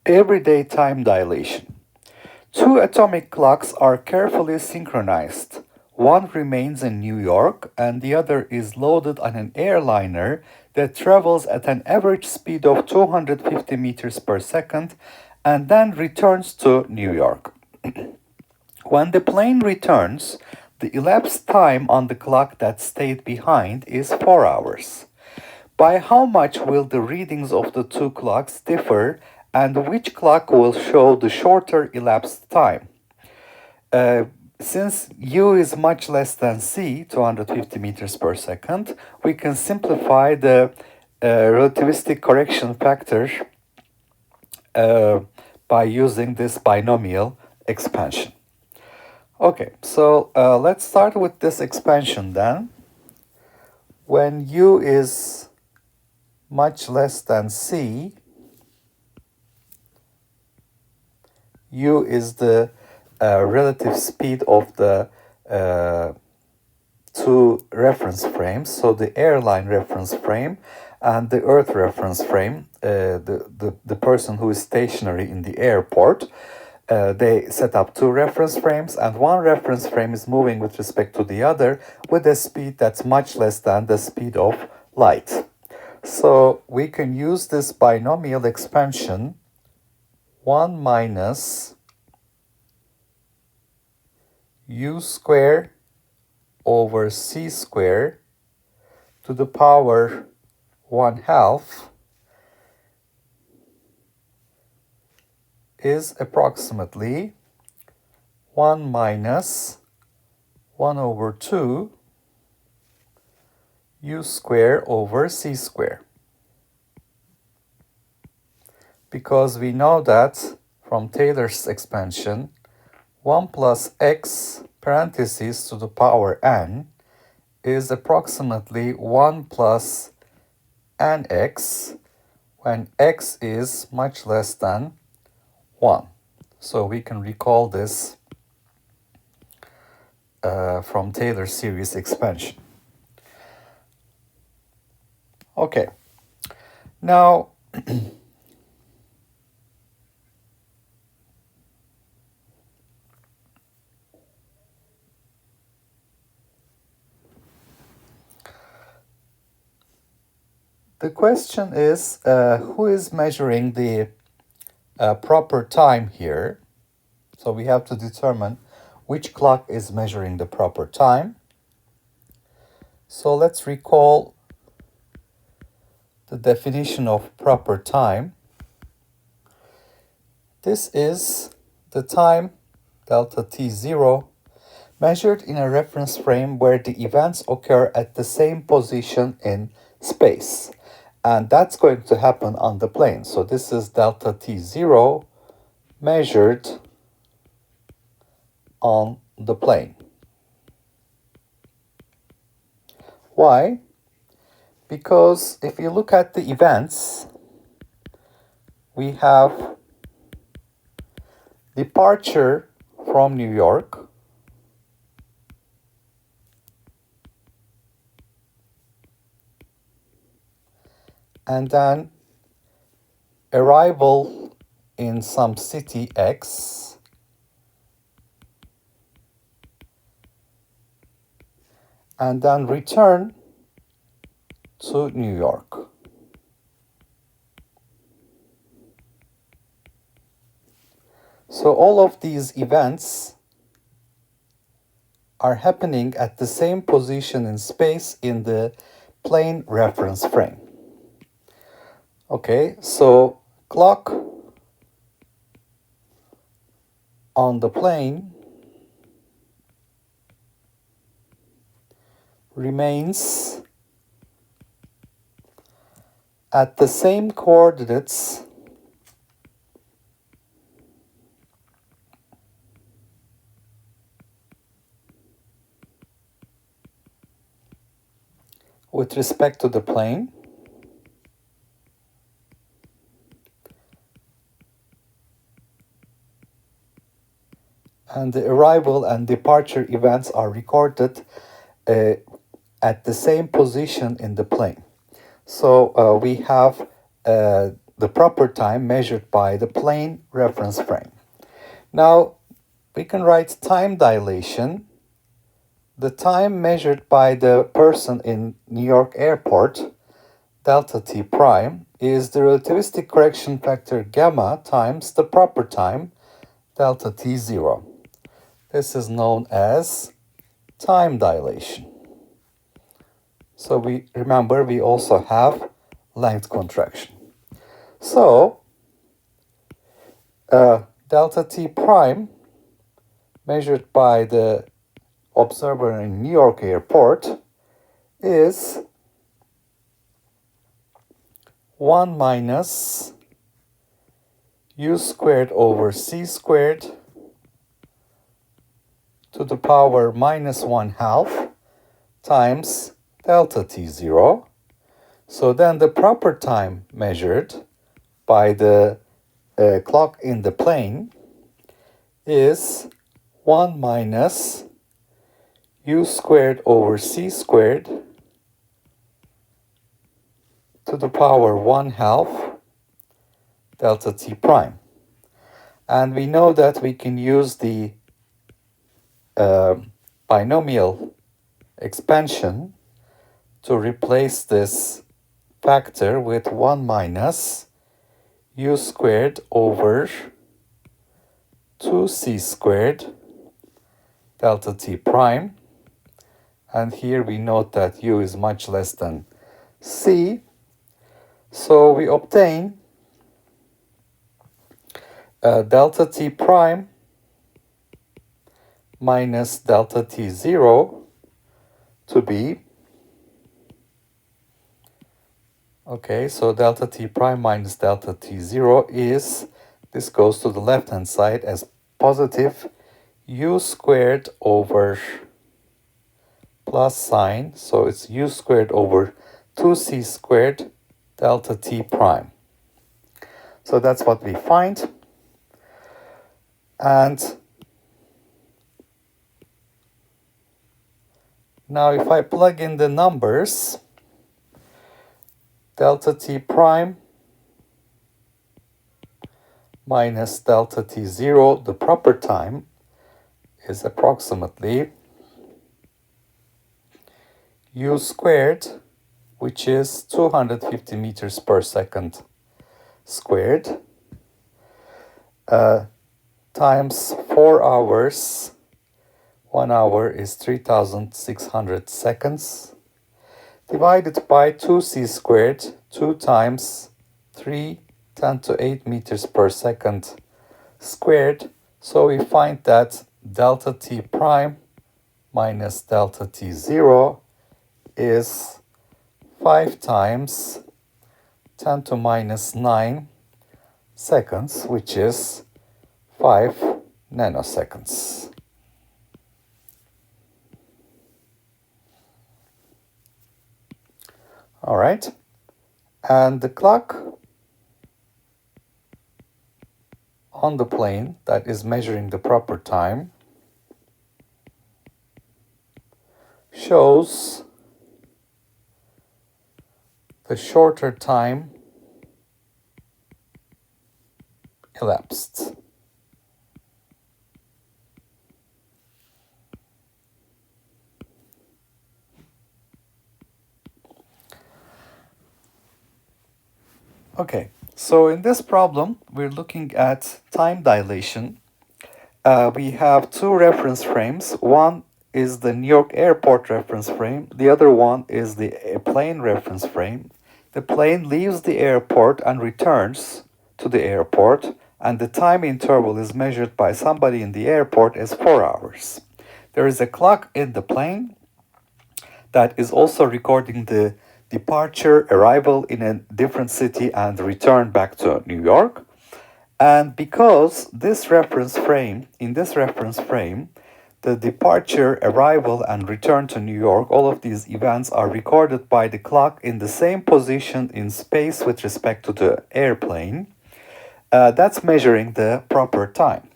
Everyday time dilation. Two atomic clocks are carefully synchronized. One remains in New York and the other is loaded on an airliner that travels at an average speed of 250 meters per second and then returns to New York. When the plane returns, the elapsed time on the clock that stayed behind is 4 hours. By how much will the readings of the two clocks differ, and which clock will show the shorter elapsed time? Uh, since u is much less than c, 250 meters per second, we can simplify the relativistic correction factor by using this binomial expansion. Okay, so let's start with this expansion then. When u is much less than c, u is the relative speed of the two reference frames, so the airline reference frame and the Earth reference frame, the person who is stationary in the airport. They set up two reference frames, and one reference frame is moving with respect to the other with a speed that's much less than the speed of light. So we can use this binomial expansion 1 minus u square over c square to the power 1/2 is approximately 1 minus 1 over 2 u square over c square. Because we know that from Taylor's expansion, 1 plus x parentheses to the power n is approximately 1 plus nx when x is much less than 1. So we can recall this from Taylor's series expansion. Okay, now the question is who is measuring the proper time here? So we have to determine which clock is measuring the proper time. So let's recall the definition of proper time. This is the time delta t0 measured in a reference frame where the events occur at the same position in space. And that's going to happen on the plane. So this is delta t0 measured on the plane. Why? Because if you look at the events, we have departure from New York, and then arrival in some city X, and then return to New York. So all of these events are happening at the same position in space in the plane reference frame. Okay, so clock on the plane remains at the same coordinates with respect to the plane, and the arrival and departure events are recorded at the same position in the plane. So we have the proper time measured by the plane reference frame. Now, we can write time dilation. The time measured by the person in New York airport, delta t prime, is the relativistic correction factor gamma times the proper time, delta t0. This is known as time dilation. So we remember we also have length contraction. So delta t prime measured by the observer in New York airport is 1 minus u squared over c squared to the power minus 1/2 times delta t0. So then the proper time measured by the clock in the plane is 1 minus u squared over c squared to the power 1/2 delta t prime. And we know that we can use the binomial expansion to replace this factor with 1 minus u squared over 2c squared delta t prime. And here we note that u is much less than c. So we obtain delta t prime minus delta t0 to be, okay, so delta t prime minus delta t0 is, this goes to the left hand side as positive u squared over plus sign, so it's u squared over 2c squared delta t prime. So that's what we find. And now if I plug in the numbers, delta t prime minus delta t0, the proper time, is approximately u squared, which is 250 meters per second squared, times 4 hours. 1 hour is 3,600 seconds, divided by 2c squared, 2 times 3, 10 to 8 meters per second squared. So we find that delta t prime minus delta t0 is 5 times 10 to minus 9 seconds, which is 5 nanoseconds. All right, and the clock on the plane that is measuring the proper time shows the shorter time elapsed. Okay, so in this problem, we're looking at time dilation. We have two reference frames. One is the New York airport reference frame. The other one is the plane reference frame. The plane leaves the airport and returns to the airport, and the time interval is measured by somebody in the airport as 4 hours. There is a clock in the plane that is also recording the departure, arrival in a different city, and return back to New York. And because this reference frame, in this reference frame, the departure, arrival, and return to New York, all of these events are recorded by the clock in the same position in space with respect to the airplane. That's measuring the proper time.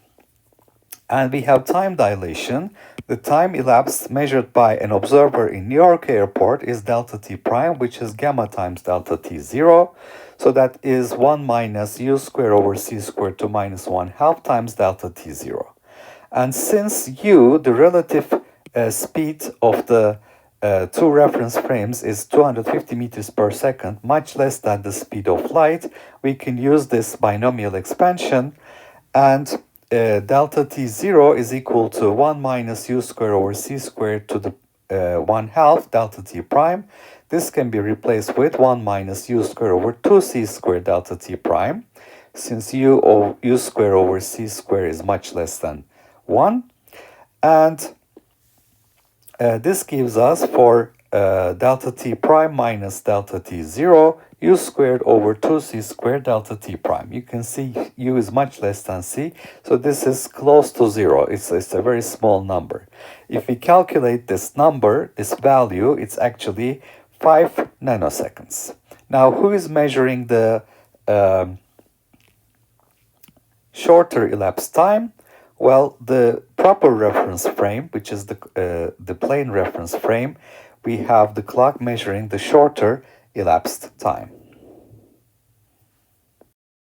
And we have time dilation. The time elapsed measured by an observer in New York airport is delta t prime, which is gamma times delta t 0. So that is 1 minus u squared over c squared to minus 1 half times delta t 0. And since u, the relative speed of the two reference frames is 250 meters per second, much less than the speed of light, we can use this binomial expansion, and delta t0 is equal to 1 minus u squared over c squared to the 1 half delta t prime. This can be replaced with 1 minus u squared over 2c squared delta t prime, since u squared over c squared is much less than 1. And this gives us for delta t prime minus delta t 0, u squared over 2c squared delta t prime. You can see u is much less than c, so this is close to 0. It's a very small number. If we calculate this number, this value, it's actually 5 nanoseconds. Now, who is measuring the shorter elapsed time? Well, the proper reference frame, which is the plane reference frame, we have the clock measuring the shorter elapsed time.